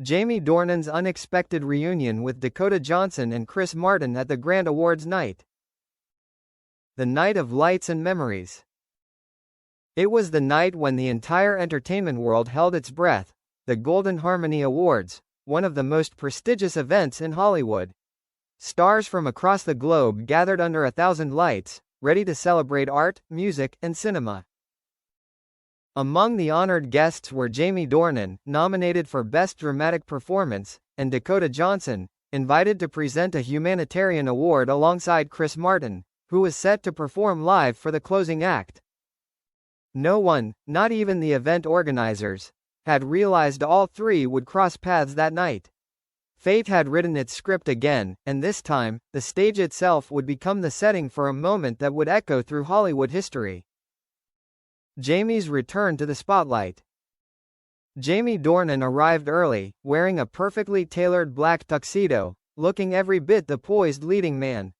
Jamie Dornan's unexpected reunion with Dakota Johnson and Chris Martin at the Grand Awards night. The night of lights and memories. It was the night when the entire entertainment world held its breath, the Golden Harmony Awards, one of the most prestigious events in Hollywood. Stars from across the globe gathered under 1,000 lights, ready to celebrate art, music, and cinema. Among the honored guests were Jamie Dornan, nominated for Best Dramatic Performance, and Dakota Johnson, invited to present a humanitarian award alongside Chris Martin, who was set to perform live for the closing act. No one, not even the event organizers, had realized all three would cross paths that night. Fate had written its script again, and this time, the stage itself would become the setting for a moment that would echo through Hollywood history. Jamie's return to the spotlight. Jamie Dornan arrived early, wearing a perfectly tailored black tuxedo, looking every bit the poised leading man.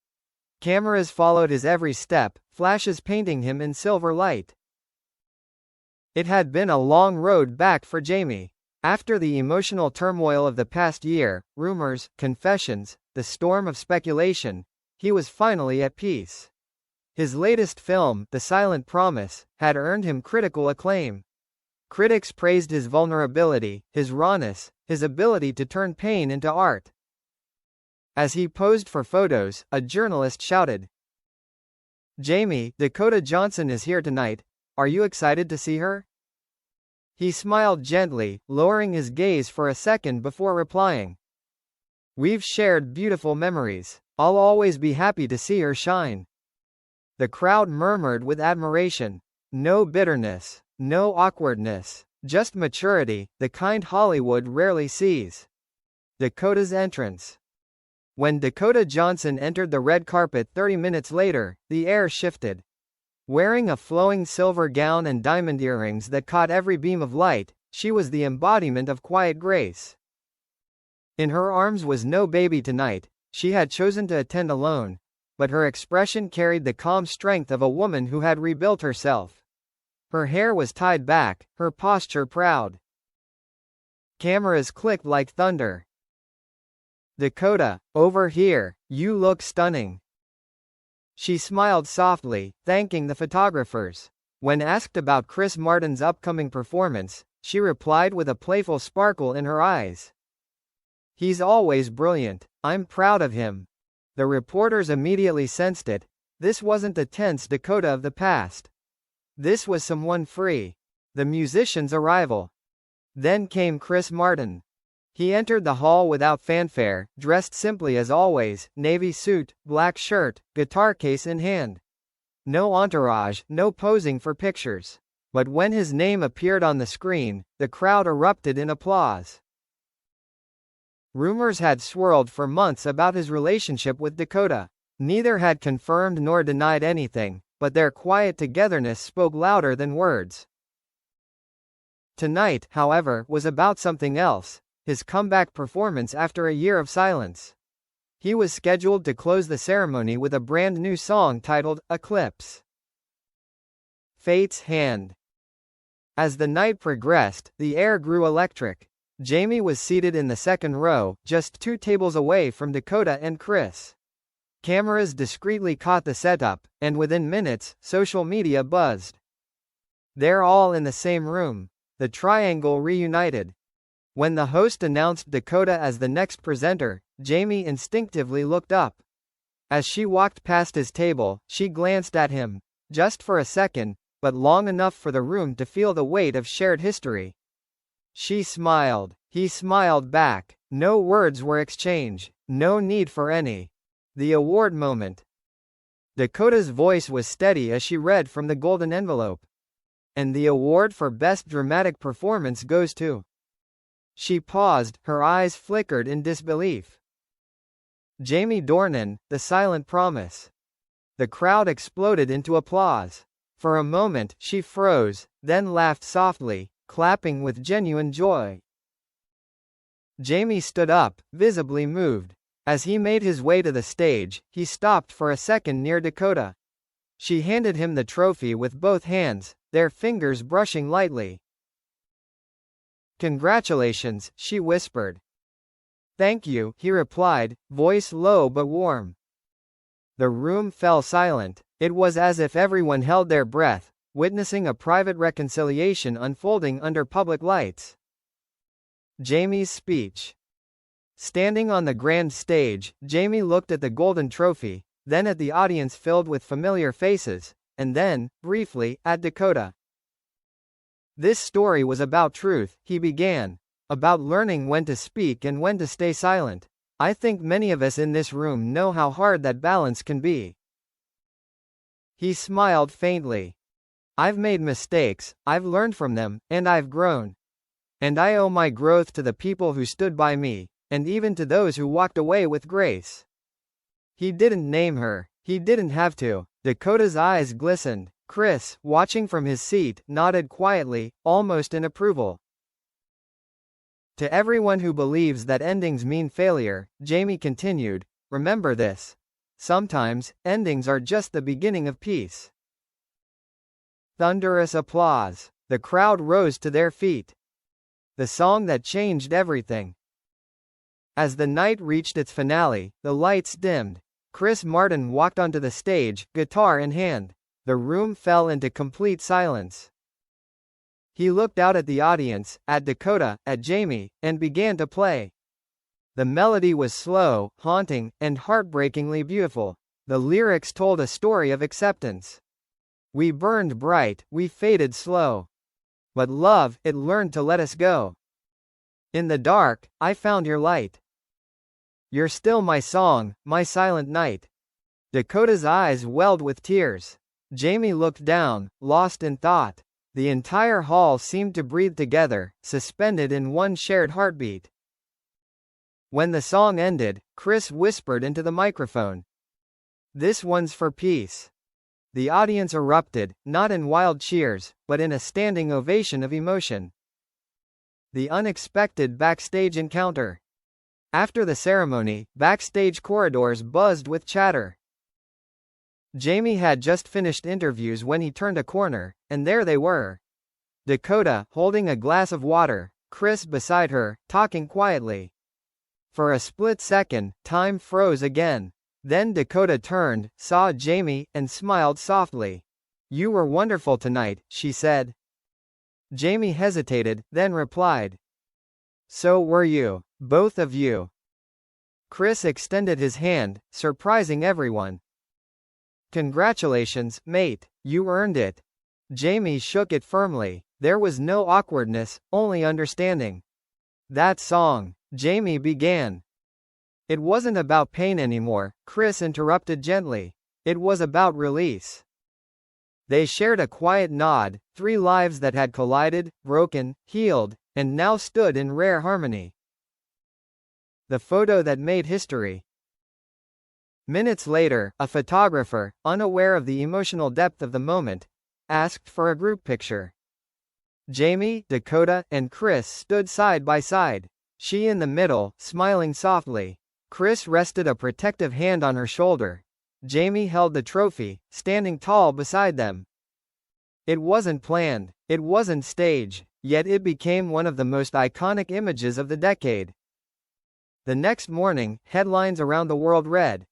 Cameras followed his every step, flashes painting him in silver light. It had been a long road back for Jamie. After the emotional turmoil of the past year, rumors, confessions, the storm of speculation, he was finally at peace. His latest film, The Silent Promise, had earned him critical acclaim. Critics praised his vulnerability, his rawness, his ability to turn pain into art. As he posed for photos, a journalist shouted, "Jamie, Dakota Johnson is here tonight. Are you excited to see her?" He smiled gently, lowering his gaze for a second before replying, "We've shared beautiful memories. I'll always be happy to see her shine." The crowd murmured with admiration. No bitterness, no awkwardness, just maturity, the kind Hollywood rarely sees. Dakota's entrance. When Dakota Johnson entered the red carpet 30 minutes later, the air shifted. Wearing a flowing silver gown and diamond earrings that caught every beam of light, she was the embodiment of quiet grace. In her arms was no baby tonight. She had chosen to attend alone, but her expression carried the calm strength of a woman who had rebuilt herself. Her hair was tied back, her posture proud. Cameras clicked like thunder. "Dakota, over here, you look stunning." She smiled softly, thanking the photographers. When asked about Chris Martin's upcoming performance, she replied with a playful sparkle in her eyes, "He's always brilliant. I'm proud of him." The reporters immediately sensed it. This wasn't the tense Dakota of the past. This was someone free. The musician's arrival. Then came Chris Martin. He entered the hall without fanfare, dressed simply as always, navy suit, black shirt, guitar case in hand. No entourage, no posing for pictures. But when his name appeared on the screen, the crowd erupted in applause. Rumors had swirled for months about his relationship with Dakota. Neither had confirmed nor denied anything, but their quiet togetherness spoke louder than words. Tonight, however, was about something else. His comeback performance after a year of silence. He was scheduled to close the ceremony with a brand new song titled Eclipse. Fate's Hand. As the night progressed, the air grew electric. Jamie was seated in the second row, just 2 tables away from Dakota and Chris. Cameras discreetly caught the setup, and within minutes, social media buzzed. They're all in the same room. The triangle reunited. When the host announced Dakota as the next presenter, Jamie instinctively looked up. As she walked past his table, she glanced at him, just for a second, but long enough for the room to feel the weight of shared history. She smiled. He smiled back. No words were exchanged, no need for any. The award moment. Dakota's voice was steady as she read from the golden envelope. "And the award for Best Dramatic Performance goes to..." She paused, her eyes flickered in disbelief. "Jamie Dornan, The Silent Promise." The crowd exploded into applause. For a moment, she froze, then laughed softly, clapping with genuine joy. Jamie stood up, visibly moved. As he made his way to the stage, he stopped for a second near Dakota. She handed him the trophy with both hands, their fingers brushing lightly. "Congratulations," she whispered. "Thank you," he replied, voice low but warm. The room fell silent. It was as if everyone held their breath, witnessing a private reconciliation unfolding under public lights. Jamie's speech. Standing on the grand stage, Jamie looked at the golden trophy, then at the audience filled with familiar faces, and then, briefly, at Dakota. "This story was about truth," he began. "About learning when to speak and when to stay silent. I think many of us in this room know how hard that balance can be." He smiled faintly. "I've made mistakes, I've learned from them, and I've grown. And I owe my growth to the people who stood by me, and even to those who walked away with grace." He didn't name her. He didn't have to. Dakota's eyes glistened. Chris, watching from his seat, nodded quietly, almost in approval. "To everyone who believes that endings mean failure," Jamie continued, "remember this. Sometimes, endings are just the beginning of peace." Thunderous applause. The crowd rose to their feet. The song that changed everything. As the night reached its finale, the lights dimmed. Chris Martin walked onto the stage, guitar in hand. The room fell into complete silence. He looked out at the audience, at Dakota, at Jamie, and began to play. The melody was slow, haunting, and heartbreakingly beautiful. The lyrics told a story of acceptance. "We burned bright, we faded slow. But love, it learned to let us go. In the dark, I found your light. You're still my song, my silent night." Dakota's eyes welled with tears. Jamie looked down, lost in thought. The entire hall seemed to breathe together, suspended in one shared heartbeat. When the song ended, Chris whispered into the microphone, "This one's for peace." The audience erupted, not in wild cheers, but in a standing ovation of emotion. The unexpected backstage encounter. After the ceremony, backstage corridors buzzed with chatter. Jamie had just finished interviews when he turned a corner, and there they were. Dakota, holding a glass of water, Chris beside her, talking quietly. For a split second, time froze again. Then Dakota turned, saw Jamie, and smiled softly. "You were wonderful tonight," she said. Jamie hesitated, then replied, "So were you. Both of you." Chris extended his hand, surprising everyone. "Congratulations, mate. You earned it." Jamie shook it firmly. There was no awkwardness, only understanding. "That song," Jamie began. "It wasn't about pain anymore," Chris interrupted gently. "It was about release." They shared a quiet nod, three lives that had collided, broken, healed, and now stood in rare harmony. The photo that made history. Minutes later, a photographer, unaware of the emotional depth of the moment, asked for a group picture. Jamie, Dakota, and Chris stood side by side. She in the middle, smiling softly. Chris rested a protective hand on her shoulder. Jamie held the trophy, standing tall beside them. It wasn't planned, it wasn't staged, yet it became one of the most iconic images of the decade. The next morning, headlines around the world read,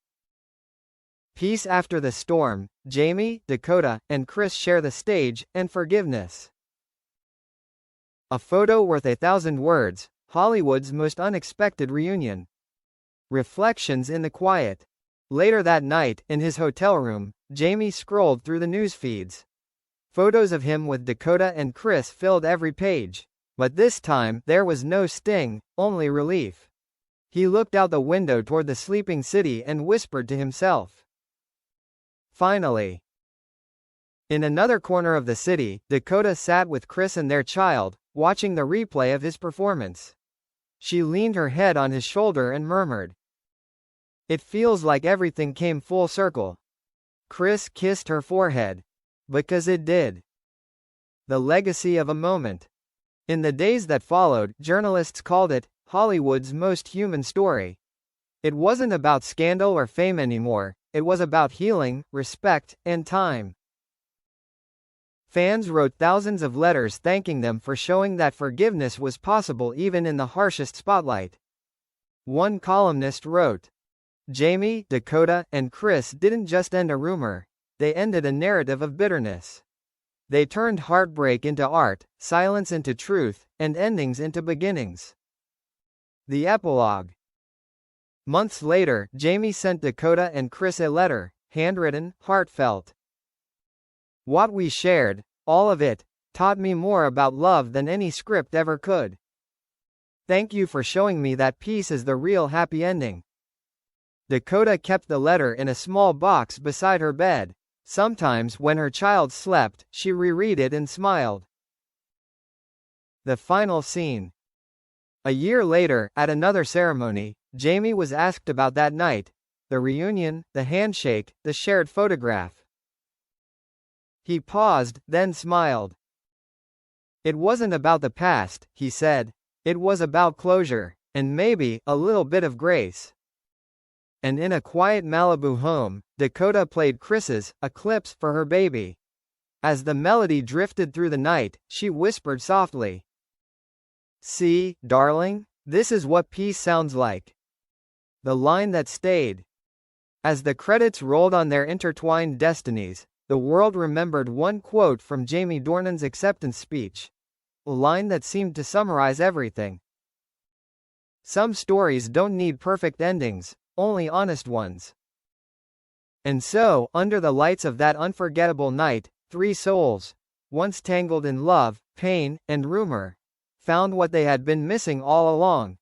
"Peace after the storm, Jamie, Dakota, and Chris share the stage, and forgiveness. A photo worth 1,000 words, Hollywood's most unexpected reunion." Reflections in the quiet. Later that night, in his hotel room, Jamie scrolled through the news feeds. Photos of him with Dakota and Chris filled every page. But this time, there was no sting, only relief. He looked out the window toward the sleeping city and whispered to himself, "Finally." In another corner of the city, Dakota sat with Chris and their child, watching the replay of his performance. She leaned her head on his shoulder and murmured, "It feels like everything came full circle." Chris kissed her forehead. Because it did. The legacy of a moment. In the days that followed, journalists called it Hollywood's most human story. It wasn't about scandal or fame anymore, it was about healing, respect, and time. Fans wrote thousands of letters thanking them for showing that forgiveness was possible even in the harshest spotlight. One columnist wrote, "Jamie, Dakota, and Chris didn't just end a rumor, they ended a narrative of bitterness. They turned heartbreak into art, silence into truth, and endings into beginnings." The epilogue. Months later, Jamie sent Dakota and Chris a letter, handwritten, heartfelt. "What we shared, all of it, taught me more about love than any script ever could. Thank you for showing me that peace is the real happy ending." Dakota kept the letter in a small box beside her bed. Sometimes when her child slept, she reread it and smiled. The final scene. A year later, at another ceremony, Jamie was asked about that night, the reunion, the handshake, the shared photograph. He paused, then smiled. "It wasn't about the past," he said. "It was about closure, and maybe a little bit of grace." And in a quiet Malibu home, Dakota played Chris's Eclipse for her baby. As the melody drifted through the night, she whispered softly, "See, darling, this is what peace sounds like." The line that stayed. As the credits rolled on their intertwined destinies, the world remembered one quote from Jamie Dornan's acceptance speech. A line that seemed to summarize everything. "Some stories don't need perfect endings, only honest ones." And so, under the lights of that unforgettable night, three souls, once tangled in love, pain, and rumor, found what they had been missing all along,